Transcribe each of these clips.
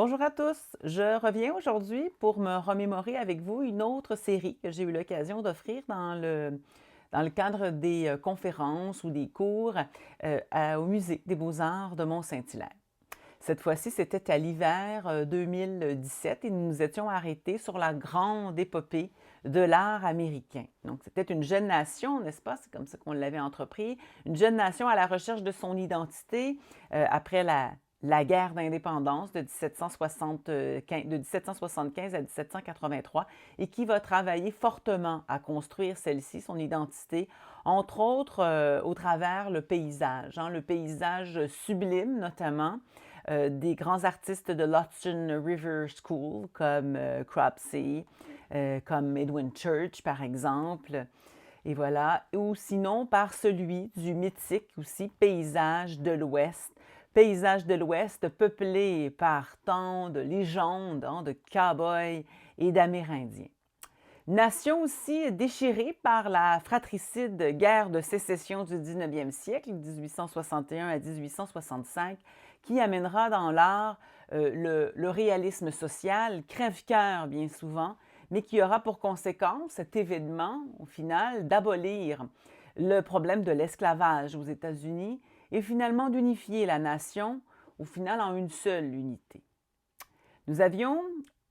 Bonjour à tous, je reviens aujourd'hui pour me remémorer avec vous une autre série que j'ai eu l'occasion d'offrir dans le cadre des conférences ou des cours au Musée des beaux-arts de Mont-Saint-Hilaire. Cette fois-ci, c'était à l'hiver 2017 et nous nous étions arrêtés sur la grande épopée de l'art américain. Donc, c'était une jeune nation, n'est-ce pas? C'est comme ça qu'on l'avait entrepris. Une jeune nation à la recherche de son identité après la guerre d'indépendance de 1775 à 1783 et qui va travailler fortement à construire celle-ci, son identité, entre autres au travers le paysage, le paysage sublime notamment, des grands artistes de l'Hudson River School comme Cropsey, comme Edwin Church par exemple, et voilà, ou sinon par celui du mythique aussi paysage de l'Ouest peuplé par tant de légendes, de cow-boys et d'Amérindiens. Nation aussi déchirée par la fratricide guerre de sécession du 19e siècle, 1861 à 1865, qui amènera dans l'art le réalisme social, crève-cœur bien souvent, mais qui aura pour conséquence cet événement, au final, d'abolir le problème de l'esclavage aux États-Unis et finalement d'unifier la nation, au final, en une seule unité. Nous avions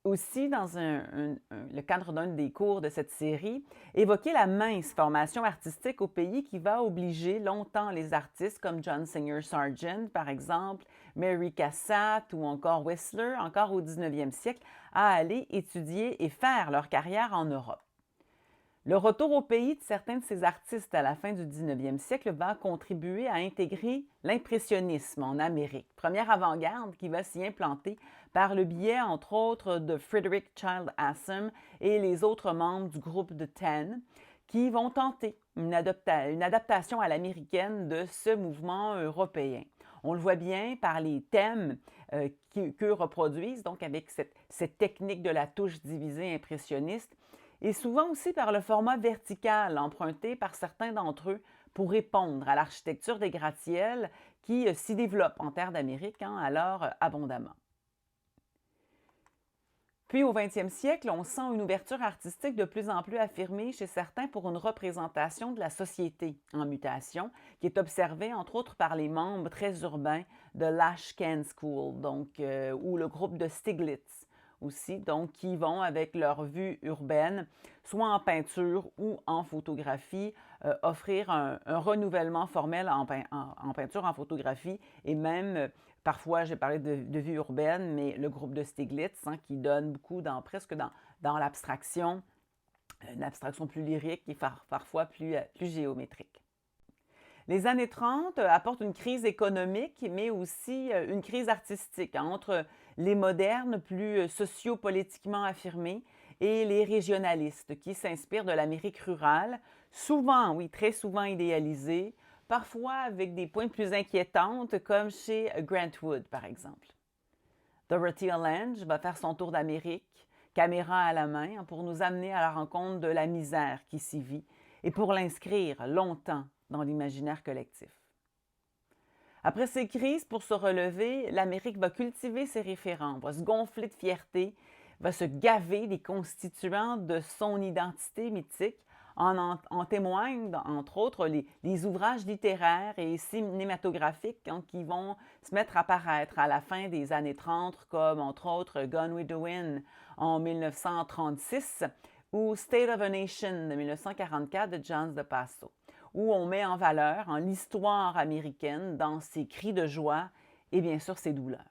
aussi, dans le cadre d'un des cours de cette série, évoqué la mince formation artistique au pays qui va obliger longtemps les artistes comme John Singer Sargent, par exemple, Mary Cassatt ou encore Whistler, encore au 19e siècle, à aller étudier et faire leur carrière en Europe. Le retour au pays de certains de ces artistes à la fin du 19e siècle va contribuer à intégrer l'impressionnisme en Amérique, première avant-garde qui va s'y implanter par le biais, entre autres, de Frederick Child Assam et les autres membres du groupe de Ten, qui vont tenter une adaptation à l'américaine de ce mouvement européen. On le voit bien par les thèmes qu'eux reproduisent, donc avec cette technique de la touche divisée impressionniste, et souvent aussi par le format vertical emprunté par certains d'entre eux pour répondre à l'architecture des gratte-ciels qui s'y développe en terre d'Amérique alors abondamment. Puis au 20e siècle, on sent une ouverture artistique de plus en plus affirmée chez certains pour une représentation de la société en mutation, qui est observée entre autres par les membres très urbains de l'Ashcan School, ou le groupe de Stiglitz aussi, donc qui vont avec leur vue urbaine, soit en peinture ou en photographie, offrir un renouvellement formel en peinture, en photographie et même parfois, j'ai parlé de vue urbaine, mais le groupe de Stiglitz, qui donne beaucoup presque dans l'abstraction, une abstraction plus lyrique et parfois plus géométrique. Les années 30 apportent une crise économique, mais aussi une crise artistique entre les modernes plus sociopolitiquement affirmés et les régionalistes qui s'inspirent de l'Amérique rurale, souvent, oui, très souvent idéalisée, parfois avec des pointes plus inquiétantes, comme chez Grant Wood, par exemple. Dorothy Lange va faire son tour d'Amérique, caméra à la main, pour nous amener à la rencontre de la misère qui s'y vit et pour l'inscrire longtemps dans l'imaginaire collectif. Après ces crises, pour se relever, l'Amérique va cultiver ses référents, va se gonfler de fierté, va se gaver des constituants de son identité mythique. En témoignent, entre autres, les ouvrages littéraires et cinématographiques qui vont se mettre à paraître à la fin des années 30, comme entre autres Gone with the Wind en 1936 ou State of a Nation de 1944 de John de Passo, où on met en valeur l'histoire américaine dans ses cris de joie et bien sûr ses douleurs.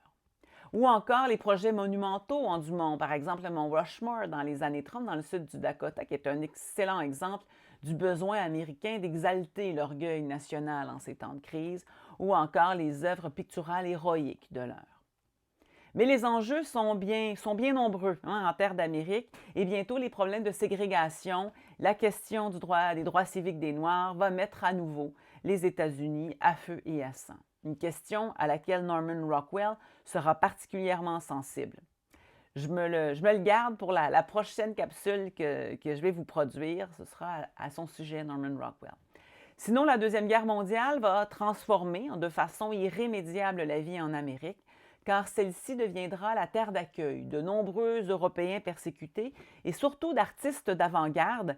Ou encore les projets monumentaux en Dumont, par exemple le mont Rushmore dans les années 30 dans le sud du Dakota, qui est un excellent exemple du besoin américain d'exalter l'orgueil national en ces temps de crise, ou encore les œuvres picturales héroïques de l'heure. Mais les enjeux sont bien nombreux en terre d'Amérique et bientôt les problèmes de ségrégation, la question des droits civiques des Noirs va mettre à nouveau les États-Unis à feu et à sang. Une question à laquelle Norman Rockwell sera particulièrement sensible. Je me le garde pour la prochaine capsule que je vais vous produire. Ce sera à son sujet, Norman Rockwell. Sinon, la Deuxième Guerre mondiale va transformer de façon irrémédiable la vie en Amérique, car celle-ci deviendra la terre d'accueil de nombreux Européens persécutés et surtout d'artistes d'avant-garde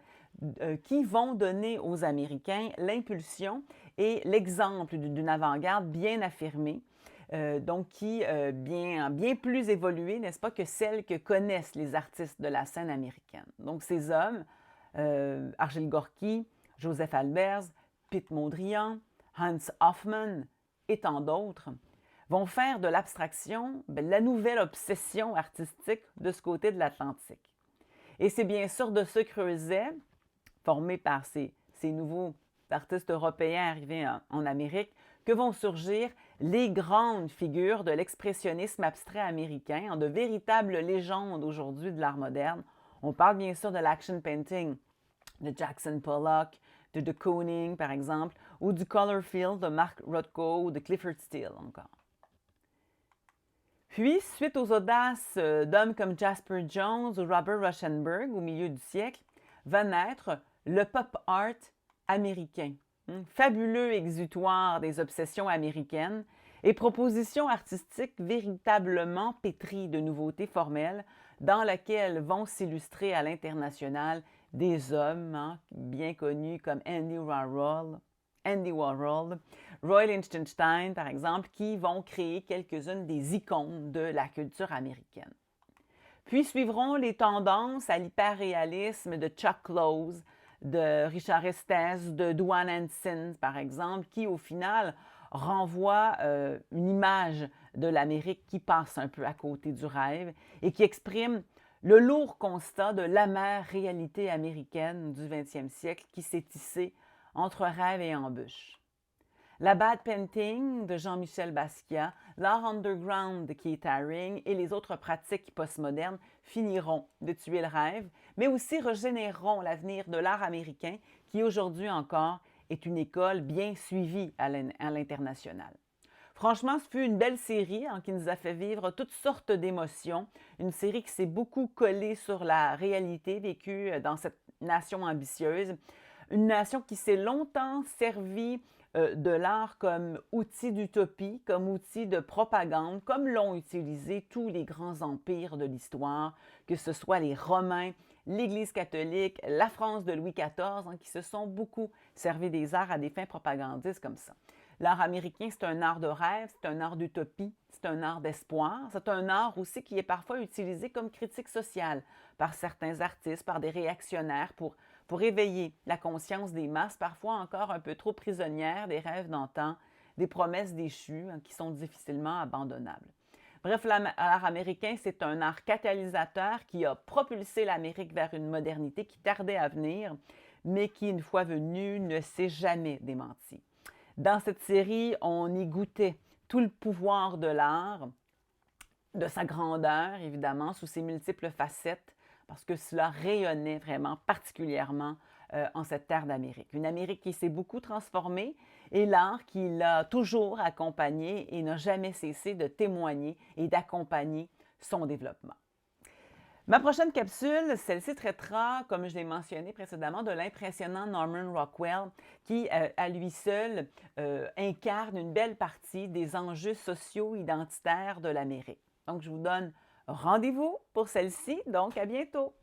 qui vont donner aux Américains l'impulsion et l'exemple d'une avant-garde bien affirmée, donc qui bien plus évoluée, n'est-ce pas, que celle que connaissent les artistes de la scène américaine. Donc ces hommes, Argile Gorky, Joseph Albers, Piet Mondrian, Hans Hofmann et tant d'autres, vont faire de l'abstraction la nouvelle obsession artistique de ce côté de l'Atlantique. Et c'est bien sûr de ce creuset, formé par ces nouveaux artistes européens arrivés en Amérique, que vont surgir les grandes figures de l'expressionnisme abstrait américain, de véritables légendes aujourd'hui de l'art moderne. On parle bien sûr de l'action painting de Jackson Pollock, de de Kooning par exemple, ou du color field de Mark Rothko ou de Clifford Steele encore. Puis, suite aux audaces d'hommes comme Jasper Jones ou Robert Rauschenberg au milieu du siècle, va naître le pop art américain, fabuleux exutoire des obsessions américaines et proposition artistique véritablement pétrie de nouveautés formelles dans laquelle vont s'illustrer à l'international des hommes bien connus comme Andy Warhol, Roy Lichtenstein, par exemple, qui vont créer quelques-unes des icônes de la culture américaine. Puis suivront les tendances à l'hyperréalisme de Chuck Close, de Richard Estes, de Duane Hansen, par exemple, qui, au final, renvoient une image de l'Amérique qui passe un peu à côté du rêve et qui exprime le lourd constat de l'amère réalité américaine du 20e siècle qui s'est tissée entre rêve et embûche. La bad painting de Jean-Michel Basquiat, l'art underground de Keith Haring et les autres pratiques postmodernes finiront de tuer le rêve, mais aussi régénéreront l'avenir de l'art américain qui aujourd'hui encore est une école bien suivie à l'international. Franchement, ce fut une belle série qui nous a fait vivre toutes sortes d'émotions, une série qui s'est beaucoup collée sur la réalité vécue dans cette nation ambitieuse, une nation qui s'est longtemps servie de l'art comme outil d'utopie, comme outil de propagande, comme l'ont utilisé tous les grands empires de l'histoire, que ce soit les Romains, l'Église catholique, la France de Louis XIV, qui se sont beaucoup servis des arts à des fins propagandistes comme ça. L'art américain, c'est un art de rêve, c'est un art d'utopie, c'est un art d'espoir, c'est un art aussi qui est parfois utilisé comme critique sociale par certains artistes, par des réactionnaires pour éveiller la conscience des masses, parfois encore un peu trop prisonnières des rêves d'antan, des promesses déchues qui sont difficilement abandonnables. Bref, l'art américain, c'est un art catalysateur qui a propulsé l'Amérique vers une modernité qui tardait à venir, mais qui, une fois venue, ne s'est jamais démentie. Dans cette série, on y goûtait tout le pouvoir de l'art, de sa grandeur, évidemment, sous ses multiples facettes, parce que cela rayonnait vraiment particulièrement en cette terre d'Amérique. Une Amérique qui s'est beaucoup transformée et l'art qui l'a toujours accompagné et n'a jamais cessé de témoigner et d'accompagner son développement. Ma prochaine capsule, celle-ci traitera, comme je l'ai mentionné précédemment, de l'impressionnant Norman Rockwell qui, à lui seul, incarne une belle partie des enjeux sociaux identitaires de l'Amérique. Donc, je vous donne rendez-vous pour celle-ci, donc à bientôt!